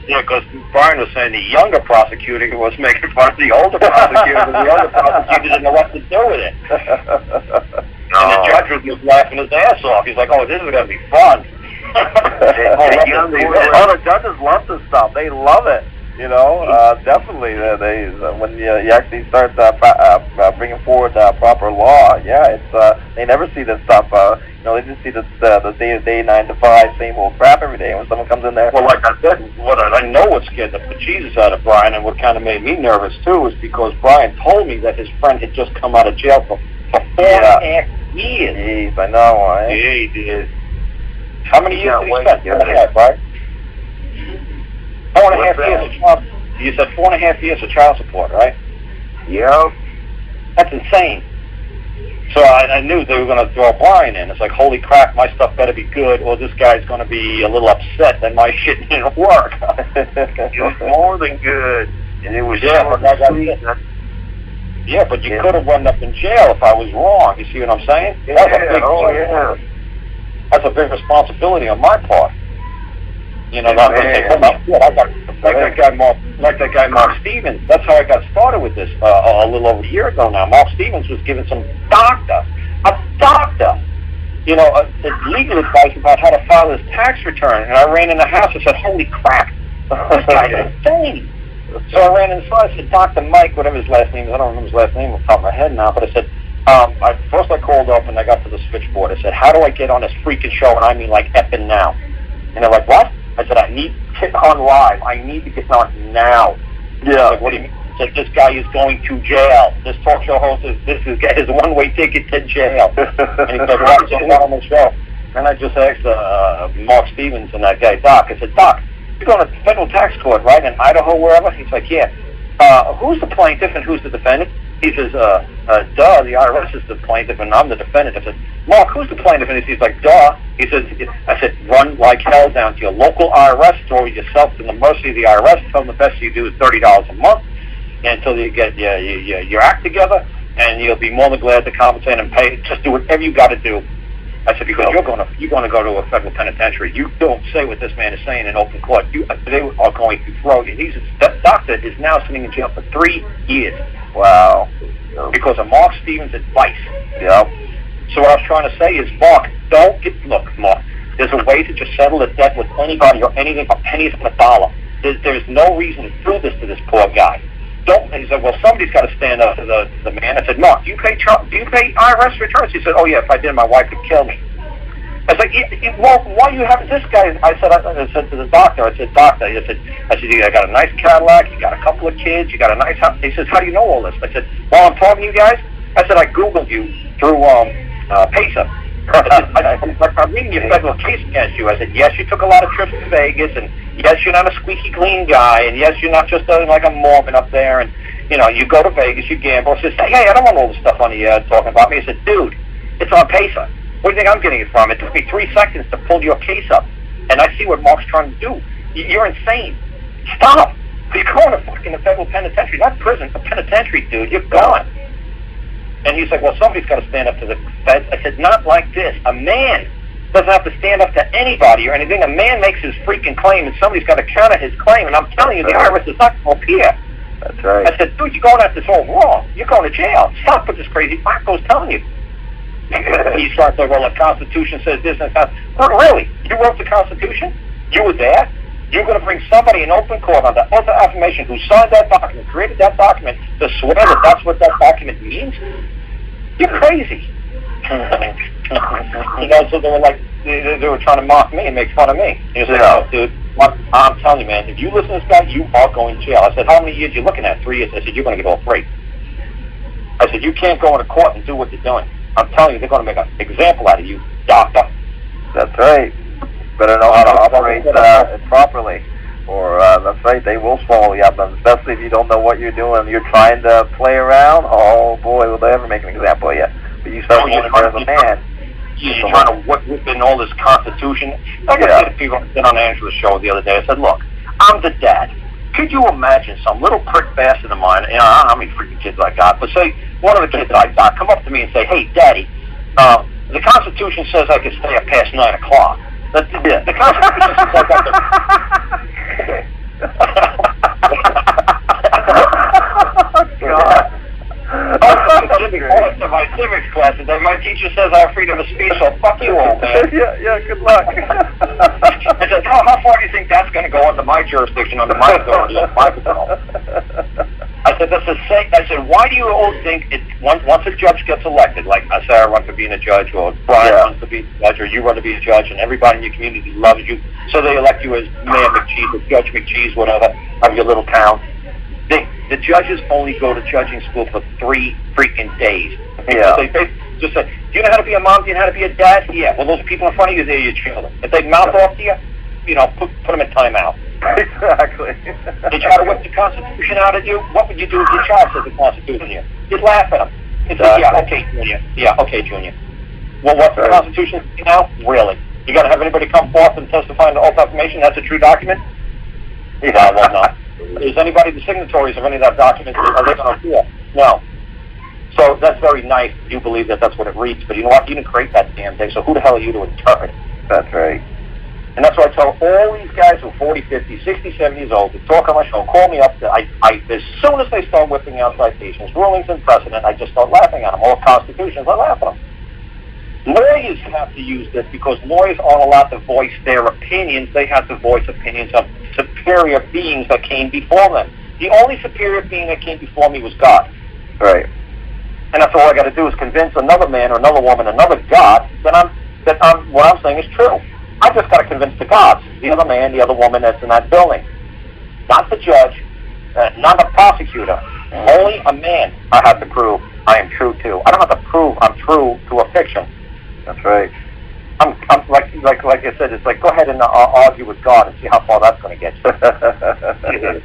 Yeah, because Brian was saying the younger prosecutor was making fun of the older prosecutor, and the older prosecutor didn't know what to do with it. And the judge was just laughing his ass off. He's like, "Oh, this is going to be fun." The judges love this stuff. They love it. You know, definitely. When you actually start bringing forward proper law, it's they never see this stuff. They just see the day-to-day 9 to 5 same old crap every day. And when someone comes in there, well, like I said, I know what scared the bejesus out of Brian, and what kind of made me nervous too, is because Brian told me that his friend had just come out of jail for 4.5 years. Jeez, I know. Yeah, he did. How many years did he spend? 4.5, right? 4.5 years of child. You said 4.5 years of child support, right? Yeah. That's insane. So I knew they were going to throw Brian in. It's like, holy crap, my stuff better be good, or this guy's going to be a little upset that my shit didn't work. It was more than good, and it was but you could have wound up in jail if I was wrong. You see what I'm saying? That's a big responsibility on my part. You know, not like that guy Mark Stevens. That's how I got started with this a little over a year ago now. Mark Stevens was giving some doctor, legal advice about how to file his tax return. And I ran in the house and said, holy crap, this guy's insane. So I ran inside. I said, Dr. Mike, whatever his last name is, I don't remember his last name off the top of my head now, but I said, first I called up and I got to the switchboard. I said, how do I get on this freaking show? And I mean like effing now. And they're like, what? I said, I need to get on live. I need to get on now. Yeah. Like, what do you mean? I said, this guy is going to jail. This talk show host is his one-way ticket to jail. And he said, well, get on the show. And I just asked Mark Stevens and that guy, Doc. I said, Doc, you're going to federal tax court, right, in Idaho, wherever? He's like, yeah. Who's the plaintiff and who's the defendant? He says, duh, the IRS is the plaintiff and I'm the defendant. I said, Mark, who's the plaintiff? And he's like, duh. He says, I said, run like hell down to your local IRS, throw yourself to the mercy of the IRS, tell them the best you do is $30 a month until you get your act together, and you'll be more than glad to compensate and pay. Just do whatever you got to do. I said, because you're going to go to a federal penitentiary. You don't say what this man is saying in open court. They are going to throw you. That doctor is now sitting in jail for 3 years. Wow. Because of Mark Stevens' advice. Yep. So what I was trying to say is, Mark, Mark, there's a way to just settle the debt with anybody or anything for pennies on a dollar. There's no reason to do this to this poor guy. He said, well, somebody's got to stand up to the man. I said, Mark, do you pay IRS returns? He said, oh, yeah, if I did, my wife would kill me. I was like, well, why you have this guy? I said to the doctor, I said, you got a nice Cadillac, you got a couple of kids, you got a nice house. He says, how do you know all this? I said, well, I'm talking to you guys. I said, I Googled you through PASA. I'm reading your federal case against you. I said, yes, you took a lot of trips to Vegas, and yes, you're not a squeaky clean guy, and yes, you're not just like a Mormon up there, and, you go to Vegas, you gamble. I said, hey, I don't want all this stuff on the air talking about me. I said, dude, it's on PASA. Where do you think I'm getting it from? It took me 3 seconds to pull your case up, and I see what Mark's trying to do. You're insane. Stop. You're going to fucking the federal penitentiary, not prison, a penitentiary, dude. You're gone. And he's like, well, somebody's got to stand up to the feds. I said, not like this. A man doesn't have to stand up to anybody or anything. A man makes his freaking claim, and somebody's got to counter his claim. And I'm telling you, the IRS is not going to appear. That's right. I said, dude, you're going at this all wrong. You're going to jail. Stop what this crazy wacko's telling you. He's trying to say, well, the Constitution says this and that. Really? You wrote the Constitution? You were there? You're going to bring somebody in open court under oath of affirmation who signed that document, created that document, to swear that that's what that document means? You're crazy. So they were like, they were trying to mock me and make fun of me. He was like, oh, dude, I'm telling you, man, if you listen to this guy, you are going to jail. I said, how many years are you looking at? 3 years. I said, you're going to get all 3. I said, you can't go into court and do what you're doing. I'm telling you, they're going to make an example out of you, doctor. That's right. Better know how to operate properly, or that's right, they will swallow you up, and especially if you don't know what you're doing. You're trying to play around. Oh boy, will they ever make an example of you? But you start looking as a man. You're trying to whip in all this Constitution. Like I said to people on Angela's show the other day, I said, look, I'm the dad. Could you imagine some little prick bastard of mine, I don't know how many freaking kids I got, but say one of the kids that I got come up to me and say, hey, Daddy, the Constitution says I can stay up past 9 o'clock. The Constitution says I can... my teacher says I have freedom of speech, so fuck you, old man. Yeah, good luck. I said, how far do you think that's going to go under my jurisdiction, under my authority, under my control? I said, that's the same. I said, why do you all think once a judge gets elected, like Sarah runs for being a judge, or Brian runs to be a judge, or you run to be a judge, and everybody in your community loves you, so they elect you as Mayor McCheese or Judge McCheese, whatever, of your little town. The judges only go to judging school for 3 freaking days. Yeah. So they basically just say, do you know how to be a mom? Do you know how to be a dad? Yeah. Well, those people in front of you, they're your children. If they mouth off to you, put them in timeout. Exactly. They try to whip the Constitution out of you. What would you do if your child said the Constitution to you? You'd laugh at them. You'd say, yeah, okay, Junior. Yeah, okay, Junior. Well, what's the Constitution say now? Really? You got to have anybody come forth and testify in the oath of affirmation that's a true document? Yeah, well, no. Is anybody the signatories of any of that document? Are they going to do that? No. So that's very nice. You believe that that's what it reads, but you know what? You didn't create that damn thing, so who the hell are you to interpret it? That's right. And that's why I tell all these guys who are 40, 50, 60, 70 years old to talk on my show, call me up. As soon as they start whipping out citations, rulings, and precedent, I just start laughing at them. All constitutions, I laugh at them. Lawyers have to use this because lawyers aren't allowed to voice their opinions. They have to voice opinions of superior beings that came before them. The only superior being that came before me was God. Right. And that's all I got to do is convince another man or another woman, another God, that what I'm saying is true. I just got to convince the gods, the other man, the other woman that's in that building. Not the judge, not the prosecutor. Only a man I have to prove I am true to. I don't have to prove I'm true to a fiction. That's right. I'm like I said, it's like go ahead and argue with God and see how far that's going to get you.